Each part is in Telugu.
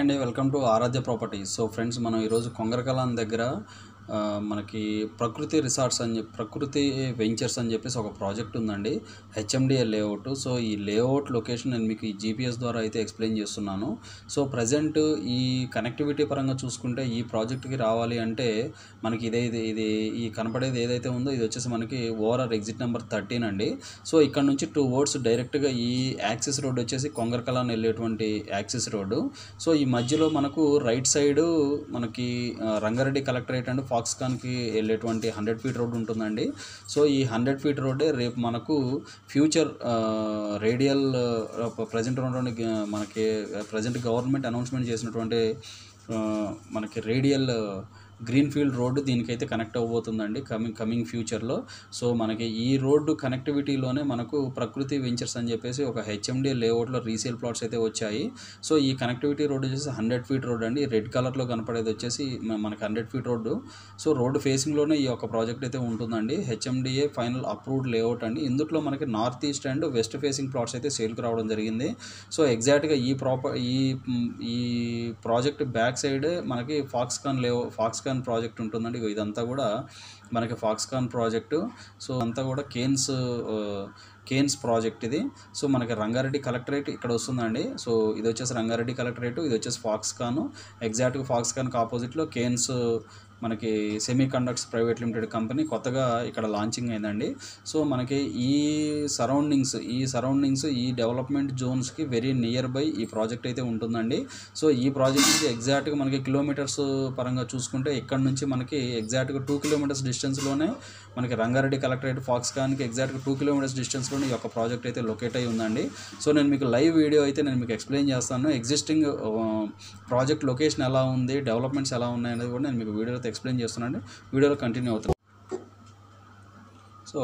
హాయ్ అండి, welcome to Aaradhya properties. So friends, మనం ఈరోజు కొంగరకలాన్ దగ్గర మనకి ప్రకృతి రిసార్ట్స్ అని చెప్పి ప్రకృతి వెంచర్స్ అని చెప్పేసి ఒక ప్రాజెక్ట్ ఉందండి, హెచ్ఎండిఏ లేఅవుట్. సో ఈ లేఅవుట్ లొకేషన్ నేను మీకు ఈ జీపీఎస్ ద్వారా అయితే ఎక్స్ప్లెయిన్ చేస్తున్నాను. సో ప్రజెంట్ ఈ కనెక్టివిటీ పరంగా చూసుకుంటే ఈ ప్రాజెక్ట్కి రావాలి అంటే మనకి ఇది ఈ కనపడేది ఏదైతే ఉందో ఇది వచ్చేసి మనకి ఓఆర్ఆర్ ఎగ్జిట్ నెంబర్ 13 అండి. సో ఇక్కడ నుంచి 2 రోడ్స్ డైరెక్ట్గా ఈ యాక్సిస్ రోడ్ వచ్చేసి కొంగరకలాన్ వెళ్ళేటువంటి యాక్సిస్ రోడ్డు. సో ఈ మధ్యలో మనకు రైట్ సైడ్ మనకి రంగారెడ్డి కలెక్టరేట్ అండ్ ఫాక్స్కాన్కి వెళ్ళేటువంటి 100 ఫీట్ రోడ్ ఉంటుందండి. సో ఈ 100 ఫీట్ రోడ్డే రేపు మనకు ఫ్యూచర్ రేడియల్ ప్రజెంట్ ఉన్నటువంటి మనకి ప్రజెంట్ గవర్నమెంట్ అనౌన్స్మెంట్ చేసినటువంటి మనకి రేడియల్ గ్రీన్ఫీల్డ్ రోడ్డు దీనికైతే కనెక్ట్ అవ్వబోతుందండి కమింగ్ ఫ్యూచర్లో. సో మనకి ఈ రోడ్డు కనెక్టివిటీలోనే మనకు ప్రకృతి వెంచర్స్ అని చెప్పేసి ఒక హెచ్ఎండి లేఅవుట్లో రీసేల్ ప్లాట్స్ అయితే వచ్చాయి. సో ఈ కనెక్టివిటీ రోడ్ వచ్చేసి 100 ఫీట్ రోడ్ అండి. రెడ్ కలర్లో కనపడేది వచ్చేసి మనకి 100 ఫీట్ రోడ్డు. సో రోడ్డు ఫేసింగ్లోనే ఈ యొక్క ప్రాజెక్ట్ అయితే ఉంటుందండి. హెచ్ఎండిఏ ఫైనల్ అప్రూవ్డ్ లేఅవుట్ అండి. ఇందులో మనకి north east and west facing plots అయితే సేల్కి రావడం జరిగింది. సో ఎగ్జాక్ట్గా ఈ ప్రాజెక్ట్ బ్యాక్ సైడ్ మనకి ఫాక్స్కాన్ ప్రాజెక్ట్ ఉంటుందండి. ఇదంతా కూడా మనకి ఫాక్స్కాన్ ప్రాజెక్టు. సో అంతా కూడా కేన్స్ ప్రాజెక్ట్ ఇది. సో మనకి రంగారెడ్డి కలెక్టరేట్ ఇక్కడ వస్తుందండి. సో ఇది వచ్చేసి రంగారెడ్డి కలెక్టరేట్, ఇది వచ్చేసి ఫాక్స్కాన్. ఎగ్జాక్ట్గా ఫాక్స్కాన్కి ఆపోజిట్లో కేన్స్ మనకి semi conducts private limited company కొత్తగా ఇక్కడ లాంచింగ్ అయిందండి. సో మనకి ఈ సరౌండింగ్స్ ఈ డెవలప్మెంట్ జోన్స్కి వెరీ నియర్ బై ఈ ప్రాజెక్ట్ అయితే ఉంటుందండి. సో ఈ ప్రాజెక్ట్ నుంచి ఎగ్జాక్ట్గా మనకి కిలోమీటర్స్ పరంగా చూసుకుంటే ఇక్కడ నుంచి మనకి ఎగ్జాక్ట్గా 2 కిలోమీటర్స్ డిస్టెన్స్లోనే మనకి రంగారెడ్డి కలెక్టరేట్ ఫాక్స్కాన్కి ఎగ్జాక్ట్గా 2 కిలోమీటర్స్ డిస్టెన్స్లోనే ఈ యొక్క ప్రాజెక్ట్ అయితే లొకేట్ అయి ఉందండి. సో నేను మీకు లైవ్ వీడియో అయితే నేను మీకు ఎక్స్ప్లెయిన్ చేస్తాను. ఎగ్జిస్టింగ్ ప్రాజెక్ట్ లొకేషన్ ఎలా ఉంది, డెవలప్మెంట్స్ ఎలా ఉన్నాయి అనేది కూడా నేను మీకు వీడియోలో ఎక్స్ప్లెయిన్ చేస్తున్నాను. వీడియోలో కంటిన్యూ అవుతుంది. సో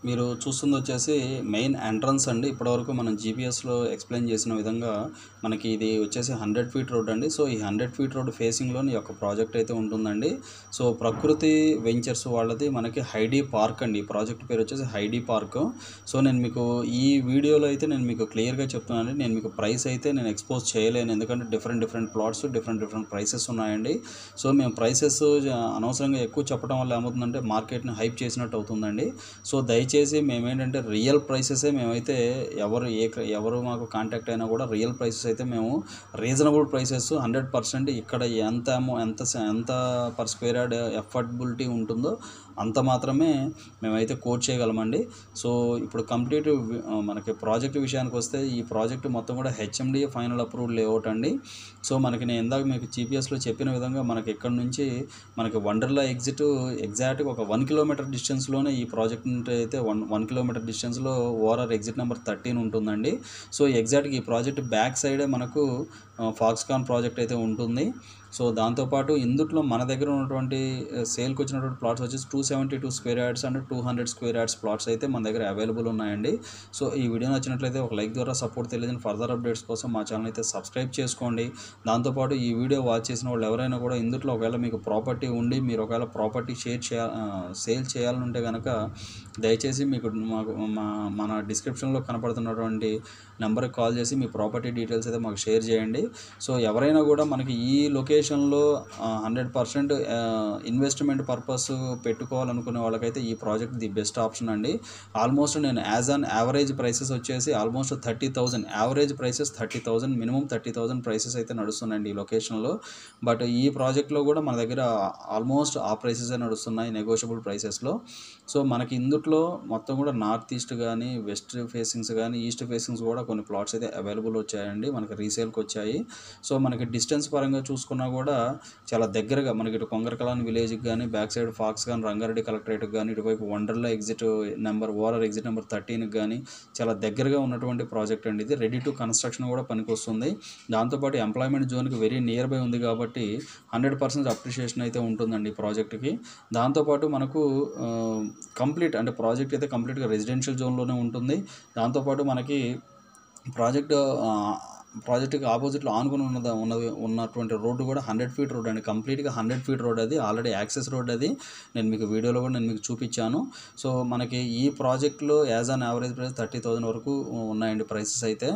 మీరు చూస్తుంది వచ్చేసి మెయిన్ ఎంట్రన్స్ అండి. ఇప్పటివరకు మనం జీపీఎస్లో ఎక్స్ప్లెయిన్ చేసిన విధంగా మనకి ఇది వచ్చేసి 100 ఫీట్ రోడ్ అండి. సో ఈ 100 ఫీట్ రోడ్ ఫేసింగ్లోని యొక్క ప్రాజెక్ట్ అయితే ఉంటుందండి. సో ప్రకృతి వెంచర్స్ వాళ్ళది మనకి హైడీ పార్క్ అండి. ఈ ప్రాజెక్ట్ పేరు వచ్చేసి హైడీ పార్క్. సో నేను మీకు ఈ వీడియోలో అయితే నేను మీకు క్లియర్గా చెప్తున్నానండి. నేను మీకు ప్రైస్ అయితే నేను ఎక్స్పోజ్ చేయలేను, ఎందుకంటే డిఫరెంట్ ప్లాట్స్ డిఫరెంట్ ప్రైసెస్ ఉన్నాయండి. సో మేము ప్రైసెస్ అనవసరంగా ఎక్కువ చెప్పడం వల్ల ఏమవుతుందంటే మార్కెట్ని హైప్ చేసినట్టు అవుతుందండి. సో దయచేసి మేమేంటంటే రియల్ ప్రైసెసే మేమైతే ఎవరు మాకు కాంటాక్ట్ అయినా కూడా రియల్ ప్రైసెస్ అయితే మేము రీజనబుల్ ప్రైసెస్ 100% ఇక్కడ ఎంత పర్ స్క్వేర్ యార్డ్ ఎఫర్డబిలిటీ ఉంటుందో అంత మాత్రమే మేమైతే కోట్ చేయగలమండి. సో ఇప్పుడు కంప్లీట్ మనకి ప్రాజెక్ట్ విషయానికి వస్తే ఈ ప్రాజెక్ట్ మొత్తం కూడా హెచ్ఎండిఏ ఫైనల్ అప్రూవ్డ్ లేఅవుట్ అండి. సో మనకి నేను ఇందాక మీకు జీపీఎస్లో చెప్పిన విధంగా మనకి ఇక్కడ నుంచి మనకి వండర్లా ఎగ్జిట్ ఎగ్జాక్ట్గా ఒక 1 కిలోమీటర్ డిస్టెన్స్లోనే ఈ ప్రాజెక్ట్ అయితే 1 కిలోమీటర్ డిస్టెన్స్లో ఓఆర్ఆర్ ఎగ్జిట్ నెంబర్ 13 ఉంటుందండి. సో ఎగ్జాక్ట్గా ఈ ప్రాజెక్ట్ బ్యాక్ సైడే మనకు ఫాక్స్కాన్ ప్రాజెక్ట్ అయితే ఉంటుంది. సో దాంతోపాటు ఇందుట్లో మన దగ్గర ఉన్నటువంటి సేల్కి వచ్చినటువంటి ప్లాట్స్ వచ్చేసి 272 square yards and 200 square yards plots అయితే మన దగ్గర అవైలబుల్ ఉన్నాయండి. సో ఈ వీడియో నచ్చినట్లయితే ఒక లైక్ ద్వారా సపోర్ట్ తెలియజేయండి. ఫర్దర్ అప్డేట్స్ కోసం మా ఛానల్ అయితే సబ్స్క్రైబ్ చేసుకోండి. దాంతోపాటు ఈ వీడియో వాచ్ చేసిన వాళ్ళు ఎవరైనా కూడా ఇందులో ఒకవేళ మీకు ప్రాపర్టీ ఉండి మీరు ఒకవేళ ప్రాపర్టీ సేల్ చేయాలనుంటే కనుక దయచేసి మీకు మన డిస్క్రిప్షన్లో కనపడుతున్నటువంటి నెంబర్కి కాల్ చేసి మీ ప్రాపర్టీ డీటెయిల్స్ అయితే మాకు షేర్ చేయండి. సో ఎవరైనా కూడా మనకి ఈ లొకేషన్లో 100% ఇన్వెస్ట్మెంట్ పర్పస్ పెట్టుకోవాలనుకునే వాళ్ళకైతే ఈ ప్రాజెక్ట్ ది బెస్ట్ ఆప్షన్ అండి. ఆల్మోస్ట్ నేను యాజ్ అన్ యావరేజ్ ప్రైసెస్ వచ్చేసి almost 30,000 average prices 30,000 minimum 30,000 prices అయితే నడుస్తున్నాయండి ఈ లొకేషన్లో. బట్ ఈ ప్రాజెక్ట్లో కూడా మన దగ్గర ఆల్మోస్ట్ ఆ ప్రైసెస్ నడుస్తున్నాయి, నెగోషియబుల్ ప్రైసెస్లో. సో మనకి ఇందుట్లో మొత్తం కూడా నార్త్ ఈస్ట్ కానీ వెస్ట్ ఫేసింగ్స్ కానీ ఈస్ట్ ఫేసింగ్స్ కూడా కొన్ని ప్లాట్స్ అయితే అవైలబుల్ వచ్చాయండి, మనకి రీసేల్కి వచ్చాయి. సో మనకి డిస్టెన్స్ పరంగా చూసుకున్నా కూడా చాలా దగ్గరగా మనకి ఇటు కొంగరకలాన్ విలేజ్కి కానీ బ్యాక్ సైడ్ ఫాక్స్కాన్ రంగారెడ్డి కలెక్టరేట్కి కానీ ఇటువైపు Wonderla exit number ORR exit number 13కి కానీ చాలా దగ్గరగా ఉన్నటువంటి ప్రాజెక్ట్ అండి. ఇది రెడీ టు కన్స్ట్రక్షన్ కూడా పనికొస్తుంది. దాంతోపాటు ఎంప్లాయ్మెంట్ జోన్కి వెరీ నియర్ బై ఉంది కాబట్టి 100% అప్రిషియేషన్ అయితే ఉంటుందండి ఈ ప్రాజెక్ట్కి. దాంతోపాటు మనకు కంప్లీట్ అంటే ప్రాజెక్ట్ అయితే కంప్లీట్గా రెసిడెన్షియల్ జోన్లోనే ఉంటుంది. దాంతోపాటు మనకి ప్రాజెక్ట్ ప్రాజెక్ట్కి ఆపోజిట్లో ఆనుకుని ఉన్నటువంటి రోడ్డు కూడా 100 ఫీట్ రోడ్ అండి. కంప్లీట్గా 100 ఫీట్ రోడ్ అది. ఆల్రెడీ యాక్సెస్ రోడ్ అది. నేను మీకు వీడియోలో కూడా నేను మీకు చూపించాను. సో మనకి ఈ ప్రాజెక్ట్లో యాజ్ ఆన్ యావరేజ్ ప్రైస్ 30,000 వరకు ఉన్నాయండి ప్రైసెస్ అయితే.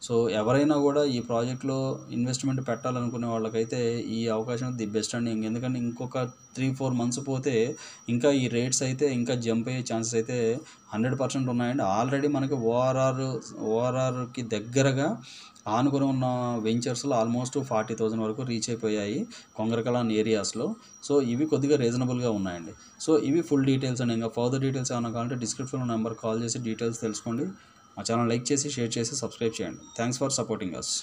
సో ఎవరైనా కూడా ఈ ప్రాజెక్ట్లో ఇన్వెస్ట్మెంట్ పెట్టాలనుకునే వాళ్ళకైతే ఈ అవకాశం ది బెస్ట్ అండి. ఎందుకంటే ఇంకొక 3-4 మంత్స్ పోతే ఇంకా ఈ రేట్స్ అయితే ఇంకా జంప్ అయ్యే ఛాన్సెస్ అయితే 100% ఉన్నాయండి. ఆల్రెడీ మనకి ఓఆర్ఆర్కి దగ్గరగా ఆనుకుని ఉన్న వెంచర్స్లో ఆల్మోస్ట్ 40,000 వరకు రీచ్ అయిపోయాయి కొంగరకలాన్ ఏరియాస్లో. సో ఇవి కొద్దిగా రీజనబుల్గా ఉన్నాయండి. సో ఇవి ఫుల్ డీటెయిల్స్ అండి. ఇంకా ఫర్దర్ డీటెయిల్స్ ఏమైనా కావాలంటే డిస్క్రిప్షన్లో నెంబర్ కాల్ చేసి డీటెయిల్స్ తెలుసుకోండి. మా ఛానల్ లైక్ చేసి, షేర్ చేసి, సబ్స్క్రైబ్ చేయండి. Thanks for supporting us.